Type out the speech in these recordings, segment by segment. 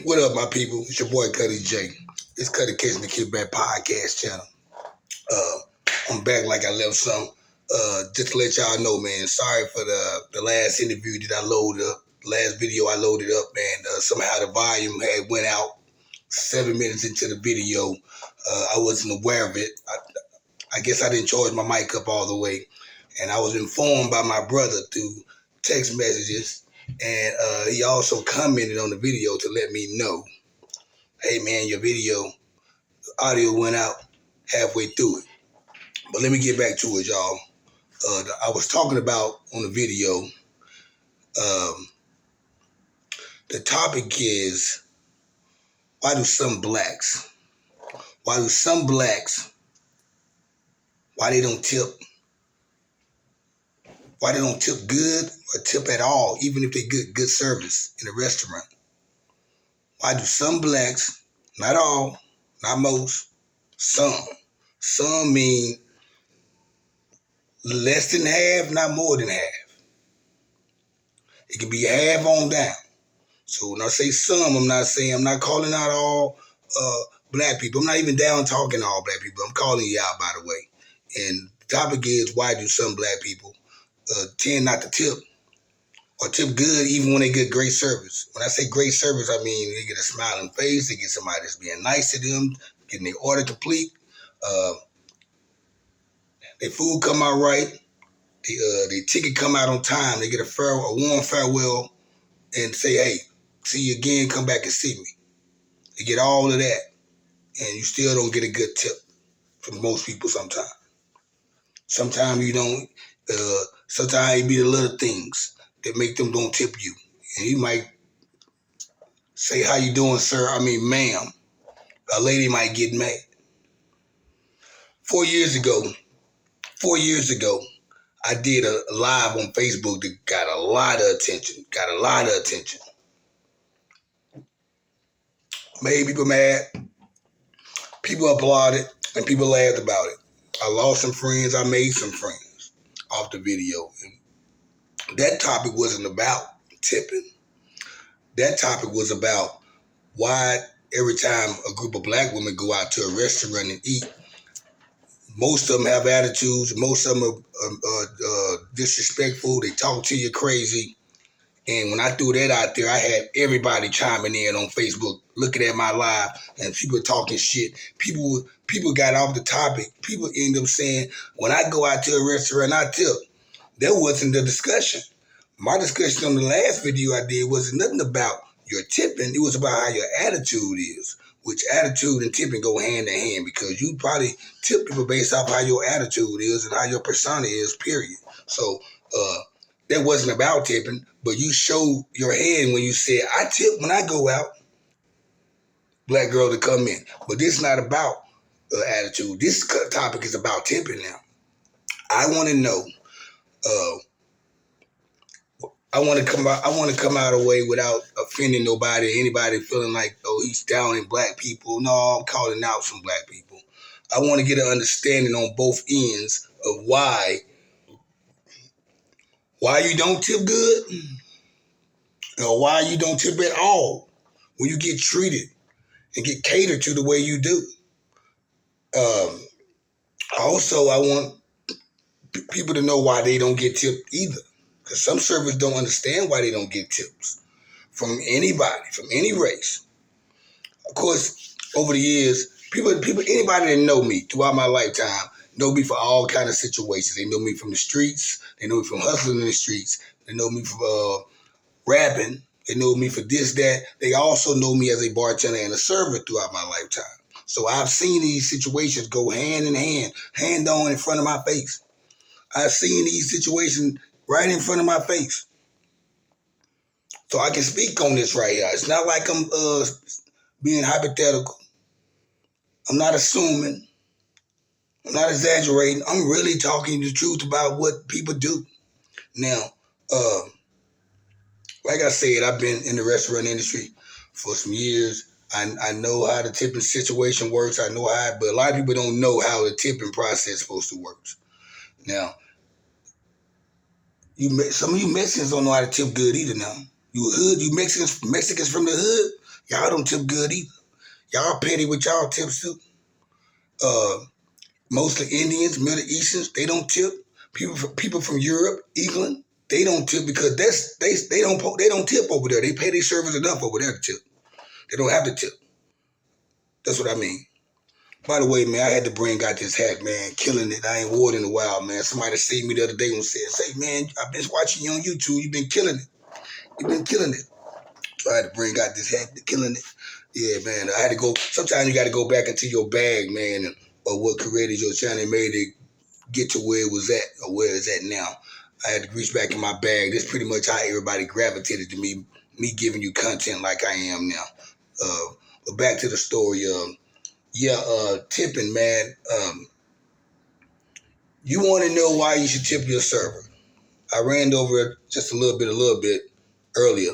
What up, my people? It's your boy Cuddy J. It's Cuddy Catching the Kickback podcast channel. Uh, I'm back like I left some. Just to let y'all know, man. Sorry for the last interview that I loaded up. The last video I loaded up, man. Somehow the volume had went out 7 minutes into the video. I wasn't aware of it. I guess I didn't charge my mic up all the way, and I was informed by my brother through text messages, and he also commented on the video to let me know, hey man, your video audio went out halfway through it. But let me get back to it, y'all. I was talking about on the video, the topic is why do some blacks, why they don't tip, why they don't tip good or tip at all, even if they get good service in a restaurant. Why do some blacks, not all, not most, some mean less than half, not more than half. It can be half on down. So when I say some, I'm not calling out all black people. I'm not even down talking all black people. I'm calling you out, by the way. And the topic is, why do some black people tend not to tip or tip good even when they get great service? When I say great service, I mean they get a smiling face, they get somebody that's being nice to them, getting their order complete, their food come out right, their ticket come out on time, they get a warm farewell and say, hey, see you again, come back and see me. You get all of that, and you still don't get a good tip from most people sometimes. Sometimes you don't, sometimes it be the little things that make them don't tip you. And you might say, how you doing, sir? I mean, ma'am. A lady might get mad. 4 years ago, I did a live on Facebook that got a lot of attention. Made people mad. People applauded, and people laughed about it. I lost some friends. I made some friends off the video. And that topic wasn't about tipping. That topic was about why every time a group of black women go out to a restaurant and eat, most of them have attitudes. Most of them are disrespectful. They talk to you crazy. And when I threw that out there, I had everybody chiming in on Facebook, looking at my live, and people talking shit. People got off the topic. People end up saying, when I go out to a restaurant, I tip. That wasn't the discussion. My discussion on the last video I did wasn't nothing about your tipping. It was about how your attitude is, which attitude and tipping go hand in hand, because you probably tip people based off how your attitude is and how your persona is, period. So, that wasn't about tipping, but you showed your hand when you said, I tip when I go out, black girl to come in. But this is not about attitude. This topic is about tipping now. I want to know, I want to come out of the way without offending nobody, anybody feeling like, oh, he's downing black people. No, I'm calling out some black people. I want to get an understanding on both ends of why you don't tip good, or why you don't tip at all when you get treated and get catered to the way you do. Also, I want people to know why they don't get tipped either, because some servers don't understand why they don't get tips from anybody, from any race. Of course, over the years, anybody that know me throughout my lifetime know me for all kind of situations. They know me from the streets. They know me from hustling in the streets. They know me from rapping. They know me for this, that. They also know me as a bartender and a server throughout my lifetime. So I've seen these situations go hand in hand, hand on in front of my face. I've seen these situations right in front of my face. So I can speak on this right here. It's not like I'm being hypothetical. I'm not assuming. I'm not exaggerating. I'm really talking the truth about what people do. Now, like I said, I've been in the restaurant industry for some years. I know how the tipping situation works. I know how, but a lot of people don't know how the tipping process is supposed to work. Now, some of you Mexicans don't know how to tip good either now. You Mexicans from the hood, Y'all don't tip good either. Y'all petty with y'all tips too. Mostly Indians, Middle Easterns, they don't tip. People from Europe, England, they don't tip because they don't tip over there. They pay their servers enough over there to tip. They don't have to tip. That's what I mean. By the way, man, I had to bring out this hat, man. Killing it. I ain't wore it in a while, man. Somebody saved me the other day and said, "Say, man, I've been watching you on YouTube. You've been killing it. You've been killing it." So I had to bring out this hat, killing it. Yeah, man. I had to go. Sometimes you got to go back into your bag, man, or what created your channel and made it get to where it was at or where it's at now. I had to reach back in my bag. That's pretty much how everybody gravitated to me giving you content like I am now. But back to the story. Tipping, man. You want to know why you should tip your server. I ran over it just a little bit earlier.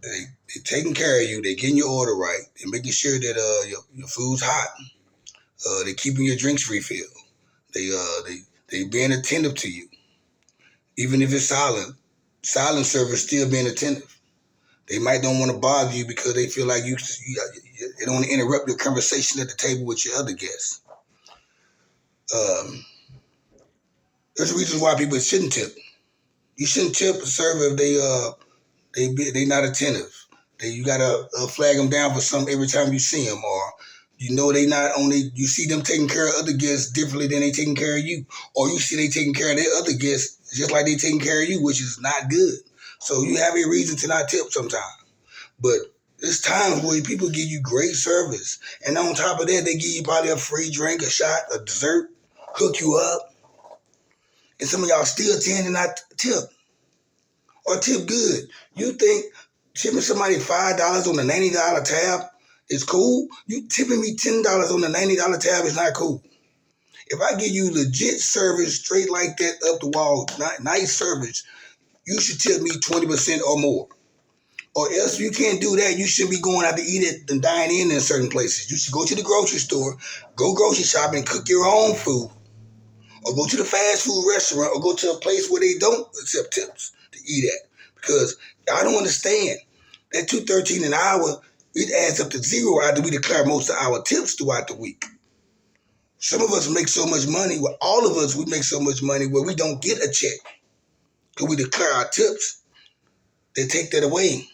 They taking care of you. They getting your order right. They're making sure that your food's hot. They keeping your drinks refilled. They being attentive to you. Even if it's silent servers still being attentive. They might don't want to bother you because they feel like they don't want to interrupt your conversation at the table with your other guests. There's reasons why people shouldn't tip. You shouldn't tip a server if they not attentive. You gotta flag them down for something every time you see them, or they not only you see them taking care of other guests differently than they taking care of you, or you see they taking care of their other guests just like they taking care of you, which is not good. So you have a reason to not tip sometimes. But there's times where people give you great service, and on top of that, they give you probably a free drink, a shot, a dessert, hook you up, and some of y'all still tend to not tip or tip good. You think tipping somebody $5 on the $90 tab is cool? You tipping me $10 on the $90 tab is not cool. If I give you legit service straight like that, up the wall, nice service, you should tip me 20% or more. Or else if you can't do that, you shouldn't be going out to eat it and dine in certain places. You should go to the grocery store, go grocery shopping, cook your own food, or go to the fast food restaurant, or go to a place where they don't accept tips to eat at. Because I don't understand. That $2.13 an hour, it adds up to zero after we declare most of our tips throughout the week. Some of us make so much money, well, all of us, we make so much money where we don't get a check. Because we declare our tips, they take that away.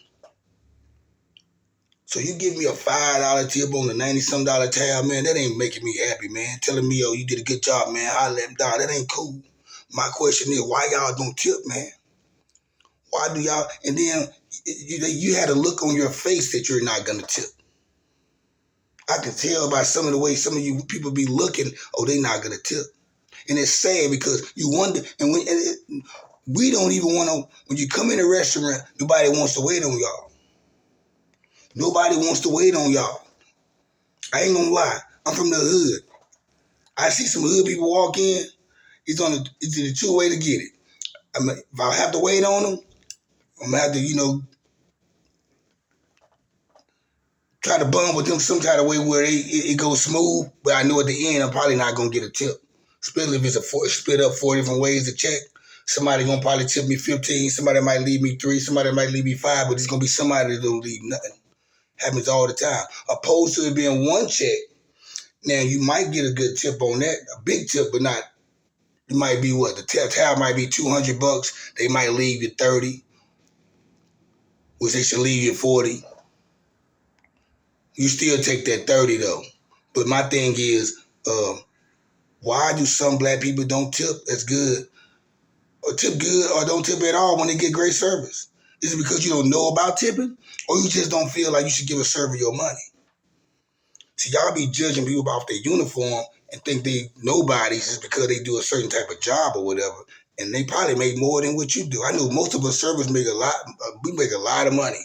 So you give me a $5 tip on the $90-some tab, man, that ain't making me happy, man. Telling me, you did a good job, man, holla at him down, that ain't cool. My question is, why y'all don't tip, man? Why do y'all, and then you had a look on your face that you're not gonna tip. I can tell by some of the way some of you people be looking, they not gonna tip. And it's sad because you wonder, and we don't even want to, when you come in a restaurant, nobody wants to wait on y'all. Nobody wants to wait on y'all. I ain't gonna lie. I'm from the hood. I see some hood people walk in. It's the two way to get it. If I have to wait on them, I'm gonna have to, try to bond with them some kind of way where it goes smooth. But I know at the end I'm probably not gonna get a tip. Especially if it's split up 4 different ways to check. Somebody gonna probably tip me 15. Somebody might leave me 3. Somebody might leave me 5. But it's gonna be somebody that don't leave nothing. Happens all the time. Opposed to it being one check. Now you might get a good tip on that, a big tip, but not. It might be the tab might be $200. They might leave you 30, which they should leave you 40. You still take that 30 though. But my thing is, why do some black people don't tip as good, or tip good, or don't tip at all when they get great service? Is it because you don't know about tipping, or you just don't feel like you should give a server your money? See, y'all be judging people off their uniform and think they nobodies just because they do a certain type of job or whatever, and they probably make more than what you do. I know most of us servers make a lot. We make a lot of money.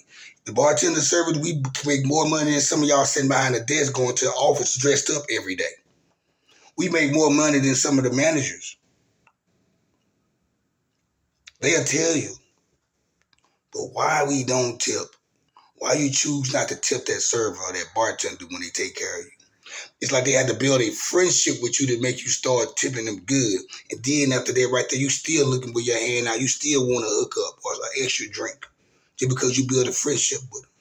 The bartender servers, we make more money than some of y'all sitting behind the desk going to the office dressed up every day. We make more money than some of the managers. They'll tell you. But why we don't tip? Why you choose not to tip that server or that bartender when they take care of you? It's like they had to build a friendship with you to make you start tipping them good. And then after that right there, you still looking with your hand out. You still want to hook up or an extra drink just because you build a friendship with them.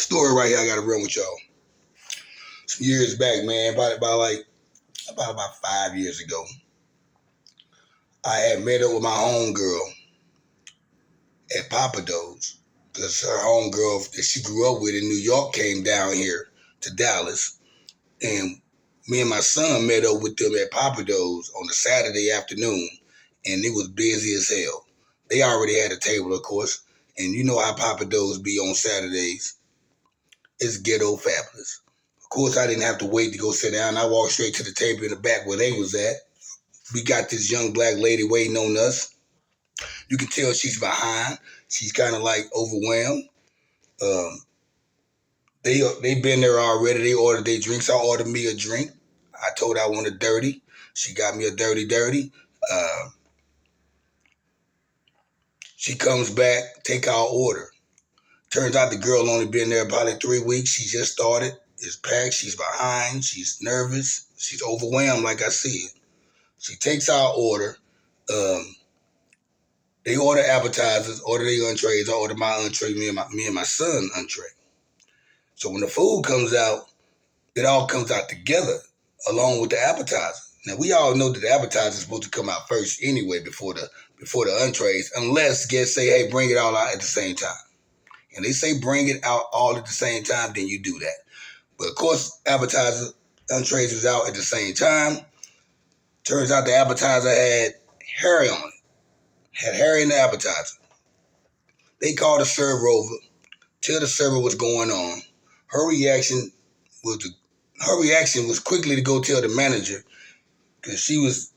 Story right here I gotta run with y'all. Some years back, man, about 5 years ago, I had met up with my homegirl at Papa Do's because her homegirl that she grew up with in New York came down here to Dallas, and me and my son met up with them at Papa Do's on a Saturday afternoon, and it was busy as hell. They already had a table, of course, and you know how Papa Do's be on Saturdays. It's ghetto fabulous. Of course, I didn't have to wait to go sit down. I walked straight to the table in the back where they was at. We got this young black lady waiting on us. You can tell she's behind. She's kind of like overwhelmed. Um, they been there already. They ordered their drinks. I ordered me a drink. I told her I wanted dirty. She got me a dirty. Uh, she comes back, take our order. Turns out the girl only been there probably 3 weeks. She just started. It's packed. She's behind. She's nervous. She's overwhelmed, like I said. She takes our order. Um, they order appetizers, order their entrees. I order my entree, me and my son entree. So when the food comes out, it all comes out together along with the appetizer. Now we all know that the appetizer is supposed to come out first anyway before the entrees, unless guests say, "Hey, bring it all out at the same time." And they say bring it out all at the same time, then you do that. But of course, appetizer entrees was out at the same time. Turns out the appetizer had Harry on it. Had Harry in the appetizer. They called the server over, tell the server what's going on. Her reaction was quickly to go tell the manager because she was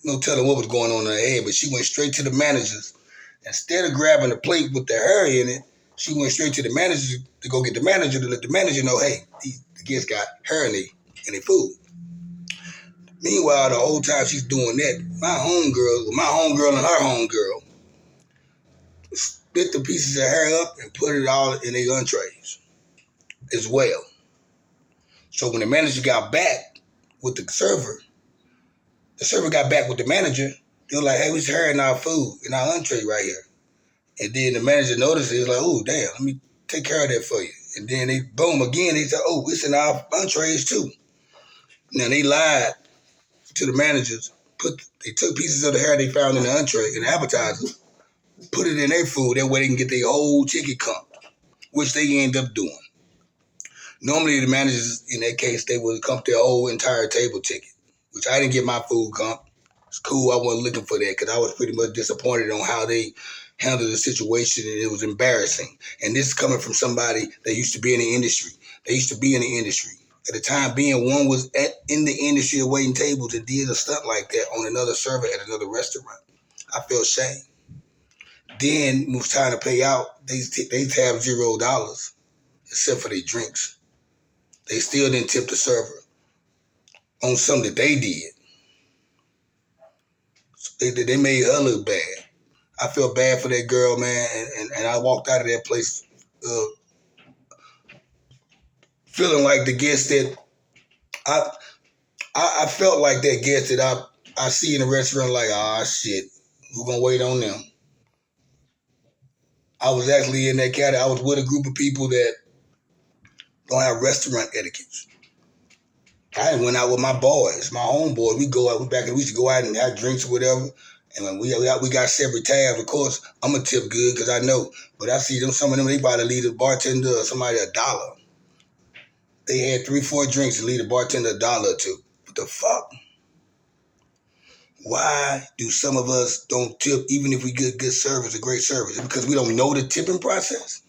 no telling what was going on in her head, but she went straight to the managers. Instead of grabbing a plate with the Harry in it, she went straight to the manager to go get the manager to let the manager know, hey, the kids got Harry in their food. Meanwhile, the whole time she's doing that, my homegirl and her homegirl split the pieces of hair up and put it all in their entrees as well. So when the manager got back with the server got back with the manager. They were like, hey, we hair in our food, in our entree right here. And then the manager noticed it. He's like, oh, damn, let me take care of that for you. And then they, boom, again, they said, oh, it's in our entrees too. Now they lied to the managers. They took pieces of the hair they found in the entree, in the appetizer, put it in their food. That way they can get their whole ticket comped, which they end up doing. Normally the managers, in that case, they would comp their whole entire table ticket, which I didn't get my food comp. It's cool. I wasn't looking for that because I was pretty much disappointed on how they handled the situation, and it was embarrassing. And this is coming from somebody that used to be in the industry. They used to be in the industry. At the time being, one was in the industry of waiting tables and did a stunt like that on another server at another restaurant. I felt shame. Then when it was time to pay out, they tabbed $0 except for their drinks. They still didn't tip the server on something that they did. So they made her look bad. I felt bad for that girl, man, and I walked out of that place feeling like the guest that I felt like that guest that I see in the restaurant, like, ah, shit, we're gonna wait on them. I was actually in that category. I was with a group of people that don't have restaurant etiquette. I went out with my boys, my homeboys. We used to go out and have drinks or whatever. And when we got separate tabs, of course, I'm going to tip good because I know. But I see some of them, they probably leave the bartender or somebody $1. They had 3-4 drinks and leave the bartender $1 or two. What the fuck? Why do some of us don't tip even if we get good service, a great service? Is it because we don't know the tipping process?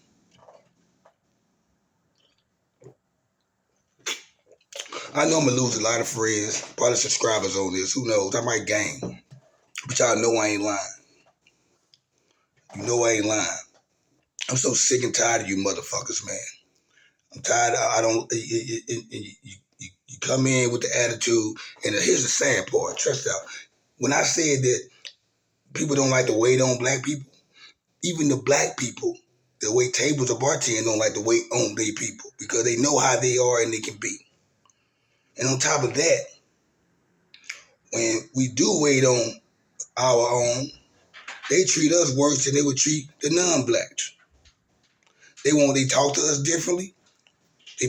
I know I'm going to lose a lot of friends, probably subscribers on this. Who knows? I might gain. But y'all know I ain't lying. You know I ain't lying. I'm so sick and tired of you motherfuckers, man. I'm tired. I don't. You come in with the attitude, and here's the sad part. Trust out. When I said that people don't like to wait on black people, even the black people that wait tables or bartending don't like to wait on their people because they know how they are and they can be. And on top of that, when we do wait on our own, they treat us worse than they would treat the non-blacks. They talk to us differently. They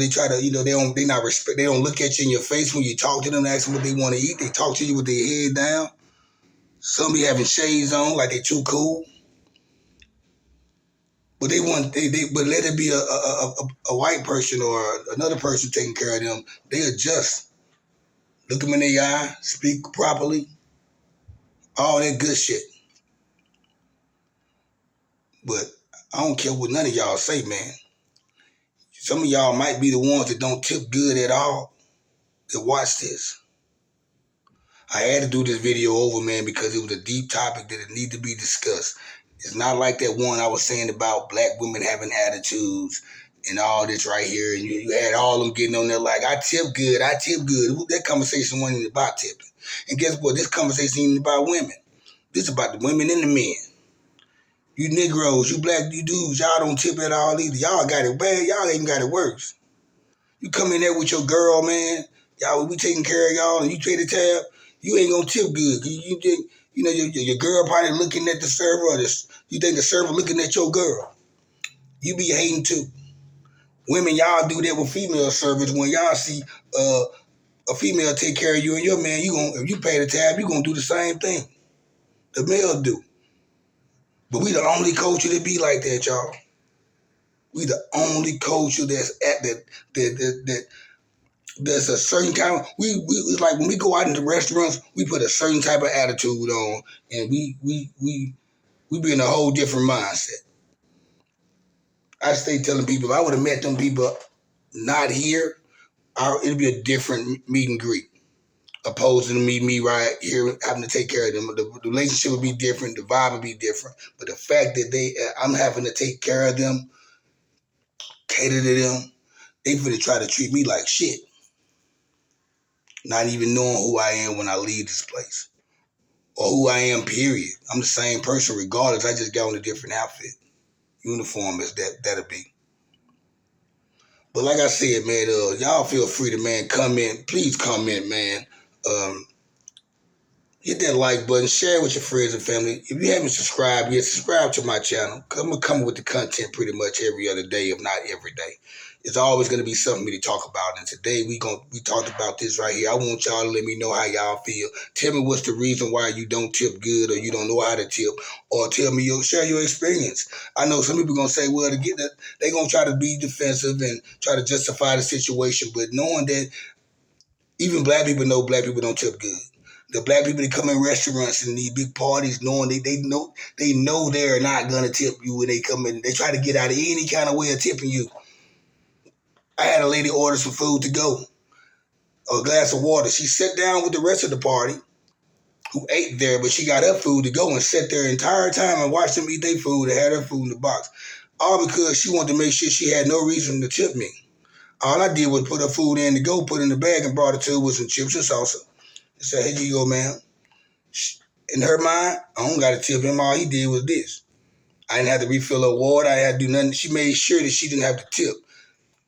try to, they don't look at you in your face when you talk to them and ask them what they want to eat. They talk to you with their head down. Some be having shades on like they too cool. But but let it be a white person or another person taking care of them. They adjust. Look them in the eye, speak properly, all that good shit. But I don't care what none of y'all say, man. Some of y'all might be the ones that don't tip good at all that watch this. I had to do this video over, man, because it was a deep topic that it needed to be discussed. It's not like that one I was saying about black women having attitudes and all this right here. And you had all of them getting on there like, I tip good. That conversation wasn't even about tipping. And guess what? This conversation ain't about women. This is about the women and the men. You Negroes, you black, you dudes, y'all don't tip at all either. Y'all got it bad. Y'all ain't got it worse. You come in there with your girl, man. Y'all, we taking care of y'all, and you pay the tab. You ain't gonna tip good. You think, your girl probably looking at the server, or you think the server looking at your girl. You be hating too. Women, y'all do that with female servers. When y'all see a female take care of you and your man, if you pay the tab, you gonna do the same thing. The male do. But we the only culture that be like that, y'all. We the only culture that's at that there's a certain kind of, it's like when we go out into restaurants, we put a certain type of attitude on, and we be in a whole different mindset. I stay telling people, if I would have met them people not here, it'd be a different meet and greet. Opposed to meet me right here, having to take care of them. The relationship would be different, the vibe would be different. But the fact that I'm having to take care of them, cater to them, they finna try to treat me like shit. Not even knowing who I am when I leave this place. Or who I am, period. I'm the same person regardless. I just got on a different outfit. Uniform as that'll be. But like I said, man, y'all feel free to, man, comment. Please comment, man. Hit that like button. Share it with your friends and family. If you haven't subscribed yet, subscribe to my channel. I'm going to come with the content pretty much every other day, if not every day. It's always going to be something for me to talk about. And today we talked about this right here. I want y'all to let me know how y'all feel. Tell me what's the reason why you don't tip good or you don't know how to tip. Or tell me, share your experience. I know some people going to say, well, they're going to try to be defensive and try to justify the situation. But knowing that even black people know black people don't tip good. The black people that come in restaurants and these big parties, knowing they know they're not gonna tip you when they come in. They try to get out of any kind of way of tipping you. I had a lady order some food to go, a glass of water. She sat down with the rest of the party who ate there, but she got her food to go and sat there the entire time and watched them eat their food and had her food in the box. All because she wanted to make sure she had no reason to tip me. All I did was put her food in to go, put it in the bag, and brought it to her with some chips and salsa. I said, here you go, ma'am. In her mind, I don't got to tip him. All he did was this. I didn't have to refill her water. I had to do nothing. She made sure that she didn't have to tip.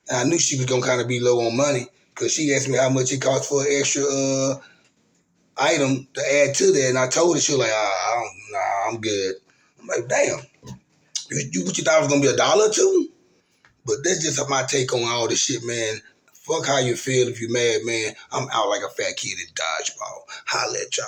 And I knew she was going to kind of be low on money because she asked me how much it cost for an extra item to add to that. And I told her, she was like, I'm good. I'm like, damn. What you thought it was going to be $1 or $2? But that's just my take on all this shit, man. Fuck how you feel if you mad, man. I'm out like a fat kid at dodgeball. Holla at y'all.